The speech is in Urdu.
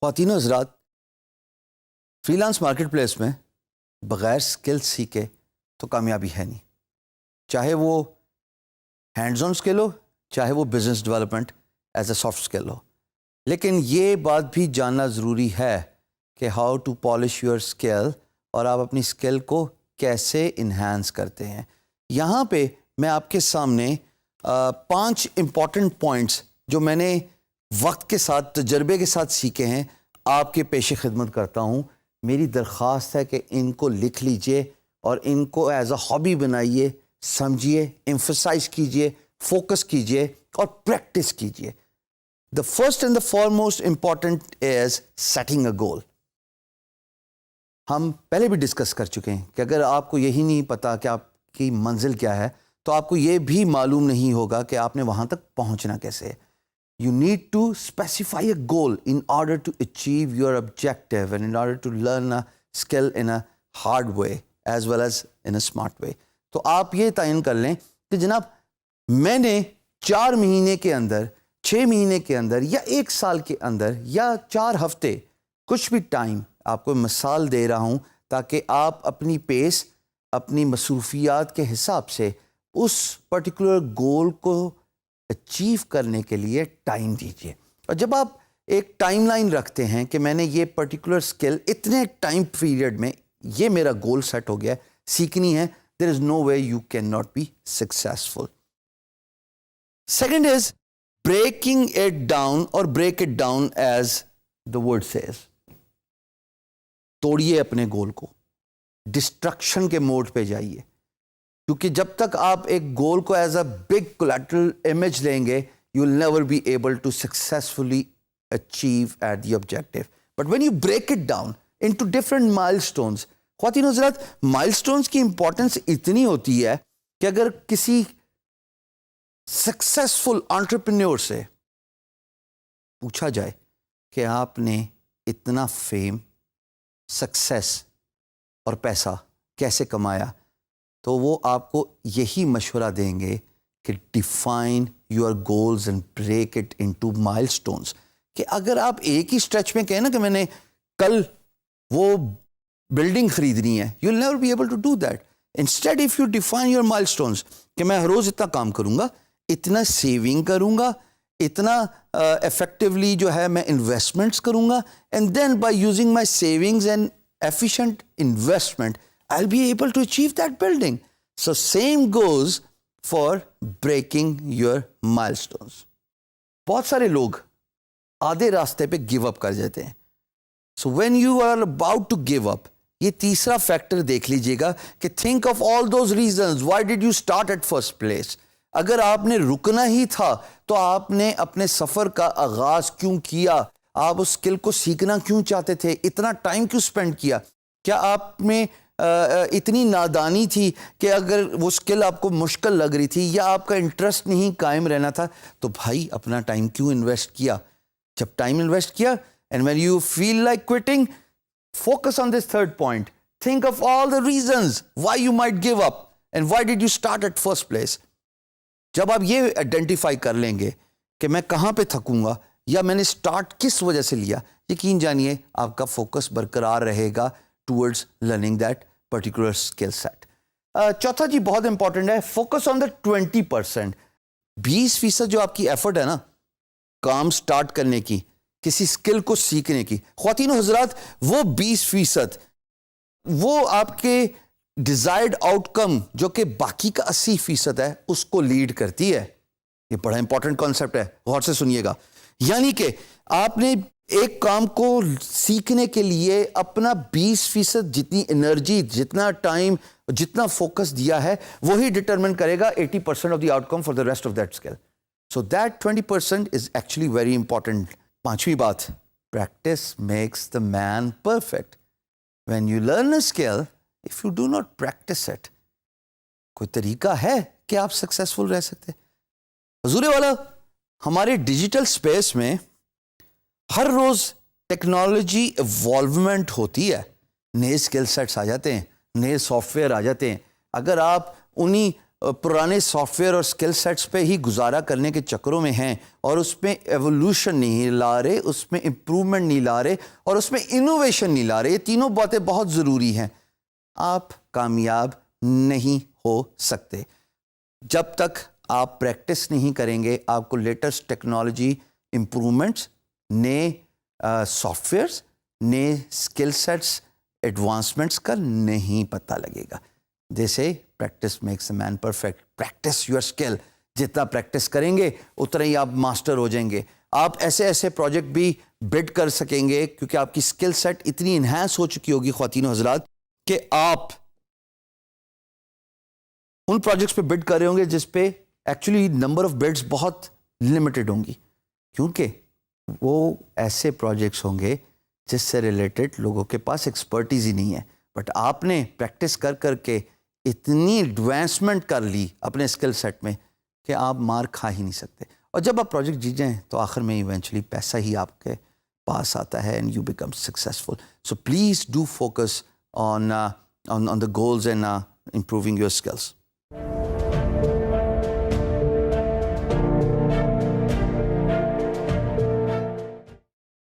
خواتینوں حضرات، فری لانس مارکیٹ پلیس میں بغیر سکل سیکھے تو کامیابی ہے نہیں، چاہے وہ ہینڈز آن اسکل ہو، چاہے وہ business development as a soft skill ہو. لیکن یہ بات بھی جاننا ضروری ہے کہ how to polish your skill, اور آپ اپنی اسکل کو کیسے انہینس کرتے ہیں. یہاں پہ میں آپ کے سامنے 5 امپورٹنٹ پوائنٹس جو میں نے وقت کے ساتھ تجربے کے ساتھ سیکھے ہیں آپ کے پیش خدمت کرتا ہوں. میری درخواست ہے کہ ان کو لکھ لیجئے اور ان کو ایز اے ہابی بنائیے، سمجھیے، ایمفسائز کیجئے، فوکس کیجئے اور پریکٹس کیجئے. The first and the foremost important is setting a goal. ہم پہلے بھی ڈسکس کر چکے ہیں کہ اگر آپ کو یہی نہیں پتا کہ آپ کی منزل کیا ہے تو آپ کو یہ بھی معلوم نہیں ہوگا کہ آپ نے وہاں تک پہنچنا کیسے ہے. You need to specify a goal in order to achieve your objective and in order to learn a skill in a hard way as well as in a smart way. تو آپ یہ تعین کر لیں کہ جناب میں نے 4 مہینے کے اندر، 6 مہینے کے اندر یا 1 سال کے اندر یا 4 ہفتے، کچھ بھی ٹائم آپ کو مثال دے رہا ہوں تاکہ آپ اپنی پیس، اپنی مصروفیات کے حساب سے اس پرٹیکولر گول کو اچیو کرنے کے لیے ٹائم دیجیے. اور جب آپ ایک ٹائم لائن رکھتے ہیں کہ میں نے یہ پرٹیکولر اسکل اتنے ٹائم پیریڈ میں یہ میرا گول سیٹ ہو گیا، سیکھنی ہے، there is no way you can not be successful. Second is breaking it down, اور break it down as the word says. توڑیے اپنے گول کو، ڈسٹرکشن کے موڈ پہ جائیے، کیونکہ جب تک آپ ایک گول کو as a big collateral image لیں گے you will never be able to successfully achieve it the objective. But when you break it down into different milestones, خواتین حضرات مائل اسٹونس کی امپورٹنس اتنی ہوتی ہے کہ اگر کسی سکسیزفل انٹرپرینور سے پوچھا جائے کہ آپ نے اتنا فیم، سکسیس اور پیسہ کیسے کمایا، تو وہ آپ کو یہی مشورہ دیں گے کہ define your goals and break it into مائل اسٹونس. کہ اگر آپ ایک ہی اسٹریچ میں کہیں نا کہ میں نے کل وہ بلڈنگ خریدنی ہے، you will never be able to do that. Instead of you define your milestones کہ میں ہر روز اتنا کام کروں گا، اتنا سیونگ کروں گا، اتنا افیکٹولی جو ہے میں انویسٹمنٹس کروں گا، and then by using my savings and efficient investment I'll be able to achieve that building. So same goes for breaking your milestones. بہت سارے لوگ آدھے راستے پہ گیو اپ کر جاتے ہیں. So when you are about to give up، یہ تیسرا فیکٹر دیکھ لیجئے گا کہ think of all those reasons why did you start at first place. اگر آپ نے رکنا ہی تھا تو آپ نے اپنے سفر کا آغاز کیوں کیا؟ آپ اس اسکل کو سیکھنا کیوں چاہتے تھے؟ اتنا ٹائم کیوں اسپینڈ کیا؟ کیا آپ میں اتنی نادانی تھی کہ اگر وہ اسکل آپ کو مشکل لگ رہی تھی یا آپ کا انٹرسٹ نہیں قائم رہنا تھا تو بھائی اپنا ٹائم کیوں انویسٹ کیا؟ جب ٹائم انویسٹ کیا and when you feel like quitting, focus on this third point, think of all the reasons why you might give up and why did you start at first place. جب آپ یہ آئیڈینٹیفائی کر لیں گے کہ میں کہاں پہ تھکوں گا یا میں نے اسٹارٹ کس وجہ سے لیا، یقین جانیے آپ کا فوکس برقرار رہے گا towards learning that particular skill set. چوتھا جی بہت امپورٹنٹ ہے، فوکس آن دا 20%. 20% جو آپ کی ایفرٹ ہے نا کام سٹارٹ کرنے کی، کسی اسکل کو سیکھنے کی، خواتین و حضرات وہ 20% وہ آپ کے ڈیزائرڈ آؤٹ کم جو کہ باقی کا 80% ہے اس کو لیڈ کرتی ہے. یہ بڑا امپورٹنٹ کانسیپٹ ہے، غور سے سنیے گا. یعنی کہ آپ نے ایک کام کو سیکھنے کے لیے اپنا 20% جتنی انرجی، جتنا ٹائم، جتنا فوکس دیا ہے وہی ڈٹرمن کرے گا 80% of the out come for the rest of that skill. So that 20% is actually very important. پانچویں بات، practice makes the man perfect. When you learn a skill if you do not practice it, کوئی طریقہ ہے کہ آپ سکسیزفل رہ سکتے؟ حضور والا ہمارے ڈیجیٹل اسپیس میں ہر روز ٹیکنالوجی ایوالومنٹ ہوتی ہے, نئے اسکل سیٹس آ جاتے ہیں, نئے سافٹ ویئر آ جاتے ہیں. اگر آپ انہی پرانے سافٹ ویئر اور اسکل سیٹس پہ ہی گزارا کرنے کے چکروں میں ہیں اور اس میں ایولیوشن نہیں لا رہے, اس میں امپرومنٹ نہیں لا رہے اور اس میں انوویشن نہیں لا رہے, یہ تینوں باتیں بہت ضروری ہیں, آپ کامیاب نہیں ہو سکتے. جب تک آپ پریکٹس نہیں کریں گے, آپ کو لیٹسٹ ٹیکنالوجی امپرومنٹس, نئے سافٹ ویئرس, نئے اسکل سیٹس, ایڈوانسمنٹس کا نہیں پتہ لگے گا. جیسے practice makes a man perfect. Practice your skill, جتنا پریکٹس کریں گے اتنا ہی آپ ماسٹر ہو جائیں گے. آپ ایسے ایسے پروجیکٹ بھی بڈ کر سکیں گے کیونکہ آپ کی اسکل سیٹ اتنی انہینس ہو چکی ہوگی خواتین و حضرات کہ آپ ان پروجیکٹس پہ بڈ کر رہے ہوں گے جس پہ ایکچولی نمبر آف بڈس بہت لمیٹڈ ہوں گی, کیونکہ وہ ایسے پروجیکٹس ہوں گے جس سے ریلیٹڈ لوگوں کے پاس ایکسپرٹیز ہی نہیں ہے. بٹ آپ نے پریکٹس کر کر کے اتنی ایڈوانسمنٹ کر لی اپنے اسکل سیٹ میں کہ آپ مار کھا ہی نہیں سکتے. اور جب آپ پروجیکٹ جیت جائیں تو آخر میں ایونچولی پیسہ ہی آپ کے پاس آتا ہے and you become successful. So please do focus on the goals and improving your skills.